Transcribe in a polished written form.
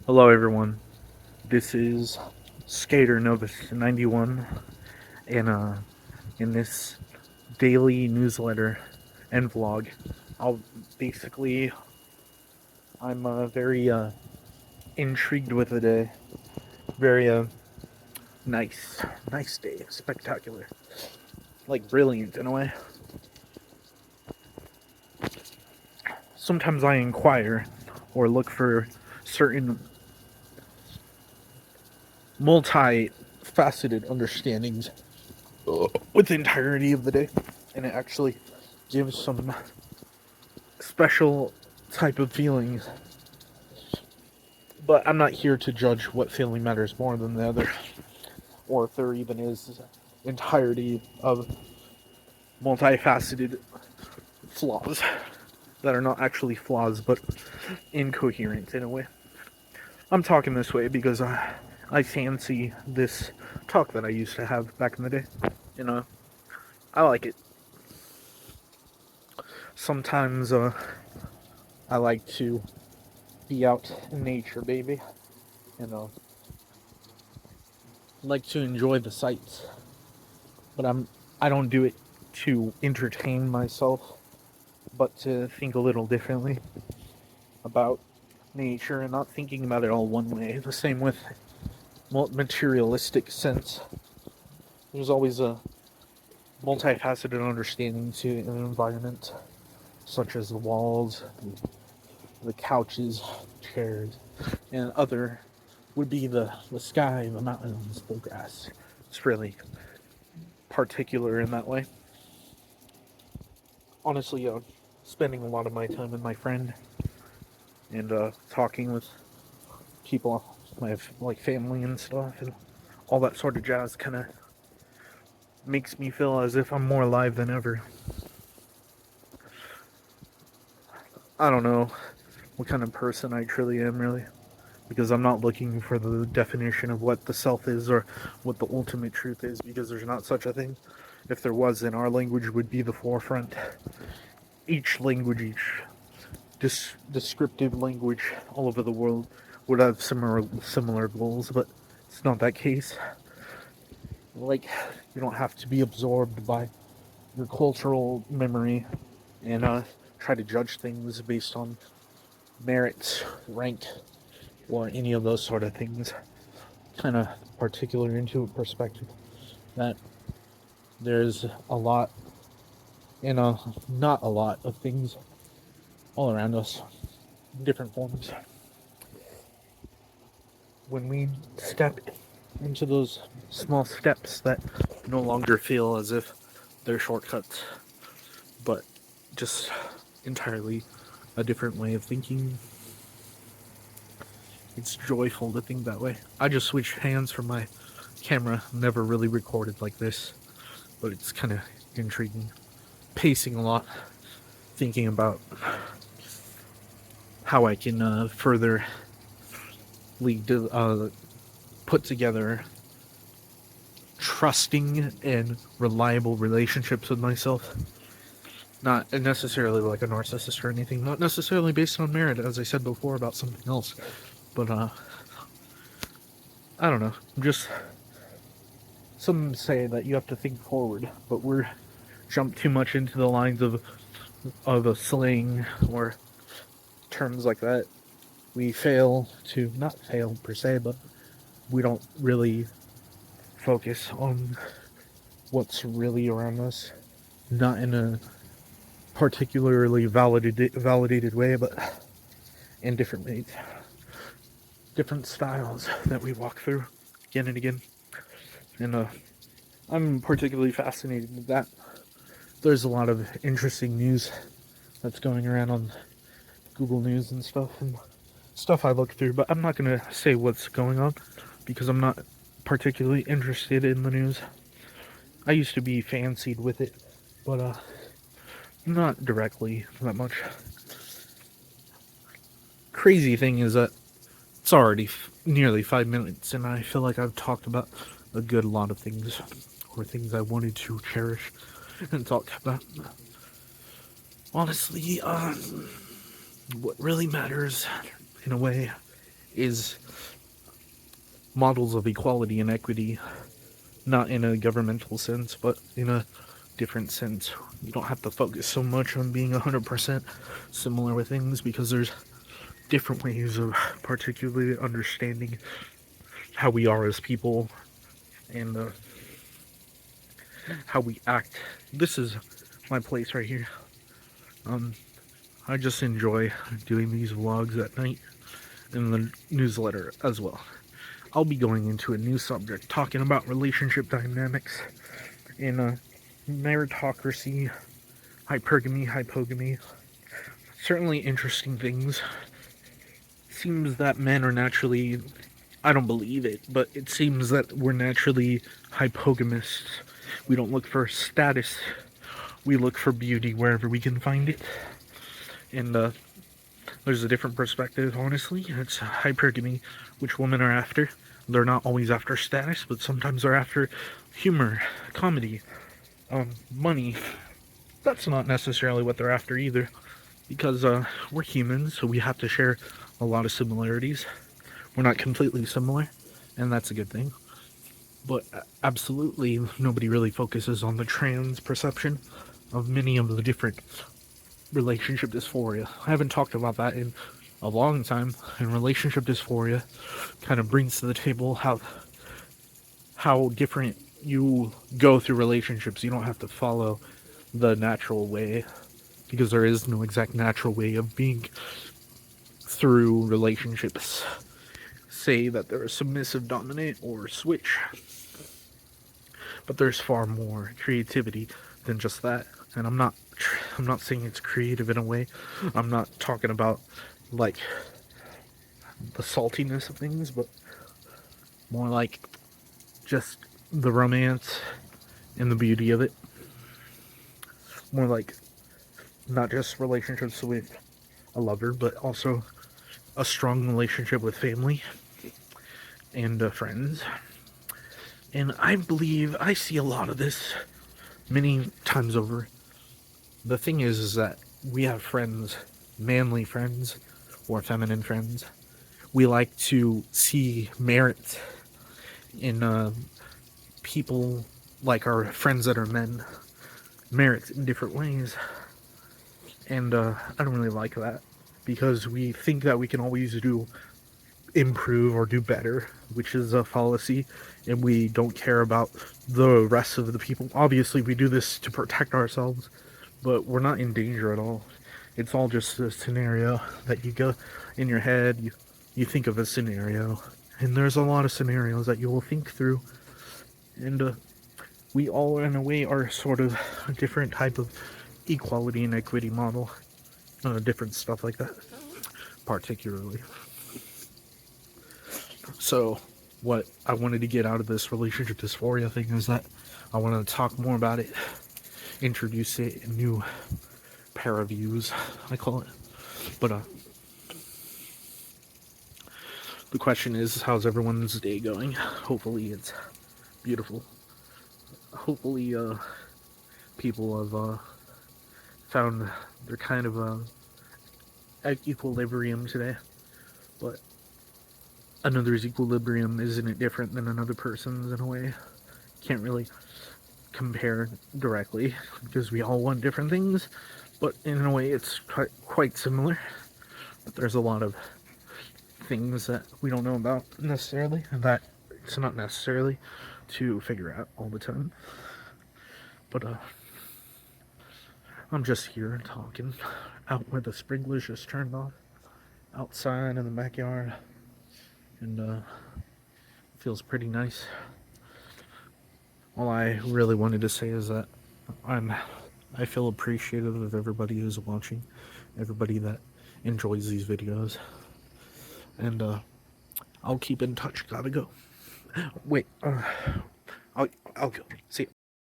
Hello everyone, this is Skater Novus 91 and in this daily newsletter and vlog, I'll basically, I'm very intrigued with the day, very nice day, spectacular, like brilliant in a way. Sometimes I inquire or look for certain multi-faceted understandings with the entirety of the day, and it actually gives some special type of feelings. But I'm not here to judge what feeling matters more than the other, or if there even is entirety of multifaceted flaws that are not actually flaws but incoherent in a way. I'm talking this way because I fancy this talk that I used to have back in the day. You know, I like it. Sometimes I like to be out in nature, baby. Like to enjoy the sights. But I don't do it to entertain myself, but to think a little differently about nature and not thinking about it all one way. The same with materialistic sense. There's always a multifaceted understanding to an environment, such as the walls, the couches, chairs, and other would be the sky, the mountains, the grass. It's really particular in that way. Honestly, spending a lot of my time with my friend and talking with people, my like family and stuff, and all that sort of jazz kind of makes me feel as if I'm more alive than ever. I don't know what kind of person I truly am, really, because I'm not looking for the definition of what the self is or what the ultimate truth is, because there's not such a thing. If there was, then our language would be the forefront. Each language, each descriptive language all over the world would have similar goals, but it's not that case. Like, you don't have to be absorbed by your cultural memory and try to judge things based on merit, rank, or any of those sort of things. Kind of particular into a perspective that there's a lot and not a lot of things all around us, in different forms. When we step into those small steps that no longer feel as if they're shortcuts, but just entirely a different way of thinking, it's joyful to think that way. I just switched hands from my camera, never really recorded like this, but it's kind of intriguing. Pacing a lot, thinking about how I can further put together trusting and reliable relationships with myself. Not necessarily like a narcissist or anything, not necessarily based on merit, as I said before about something else, but I don't know, just some say that you have to think forward, but we're jumped too much into the lines of a slang or terms like that. We fail to, not fail per se, but we don't really focus on what's really around us, not in a particularly validated way, but in different ways, different styles that we walk through again and again. And I'm particularly fascinated with that. There's a lot of interesting news that's going around on Google News and stuff I look through, but I'm not going to say what's going on because I'm not particularly interested in the news. I used to be fancied with it, but not directly that much. Crazy thing is that it's already nearly 5 minutes, and I feel like I've talked about a good lot of things, or things I wanted to cherish and talk about. Honestly, what really matters, in a way, is models of equality and equity, not in a governmental sense, but in a different sense. You don't have to focus so much on being 100% similar with things, because there's different ways of particularly understanding how we are as people and how we act. This is my place right here. I just enjoy doing these vlogs at night and the newsletter as well. I'll be going into a new subject, talking about relationship dynamics in meritocracy, hypergamy, hypogamy. Certainly interesting things. Seems that men are naturally, I don't believe it, but it seems that we're naturally hypogamists. We don't look for status, we look for beauty wherever we can find it. And there's a different perspective, honestly. It's hypergamy, which women are after. They're not always after status, but sometimes they're after humor, comedy, money. That's not necessarily what they're after either, because we're humans, so we have to share a lot of similarities. We're not completely similar, and that's a good thing. But absolutely, nobody really focuses on the trans perception of many of the different relationship dysphoria. I haven't talked about that in a long time, and relationship dysphoria kind of brings to the table how different you go through relationships. You don't have to follow the natural way, because there is no exact natural way of being through relationships. Say that they're a submissive, dominant, or switch, but there's far more creativity than just that. And I'm not saying it's creative in a way. I'm not talking about like the saltiness of things, but more like just the romance and the beauty of it. More like not just relationships with a lover, but also a strong relationship with family and friends. And I believe I see a lot of this many times over. The thing is that we have friends, manly friends or feminine friends. We like to see merit in people, like our friends that are men, merit in different ways. And I don't really like that, because we think that we can always improve or do better, which is a fallacy, and we don't care about the rest of the people. Obviously, we do this to protect ourselves, but we're not in danger at all. It's all just a scenario that you go in your head, you think of a scenario, and there's a lot of scenarios that you will think through, and we all, in a way, are sort of a different type of equality and equity model, different stuff like that, particularly. So, what I wanted to get out of this relationship dysphoria thing is that I wanted to talk more about it, introduce it, a new pair of views, I call it. But the question is, how's everyone's day going? Hopefully it's beautiful. Hopefully people have found their kind of at equilibrium today. But another's equilibrium, isn't it different than another person's in a way? Can't really compare directly, because we all want different things, but in a way it's quite similar. But there's a lot of things that we don't know about necessarily, and that it's not necessarily to figure out all the time. But I'm just here talking out where the sprinklers just turned off, outside in the backyard, and feels pretty nice. All I really wanted to say is that I feel appreciative of everybody who's watching, everybody that enjoys these videos, and I'll keep in touch. Gotta go. Wait, I'll go. See ya.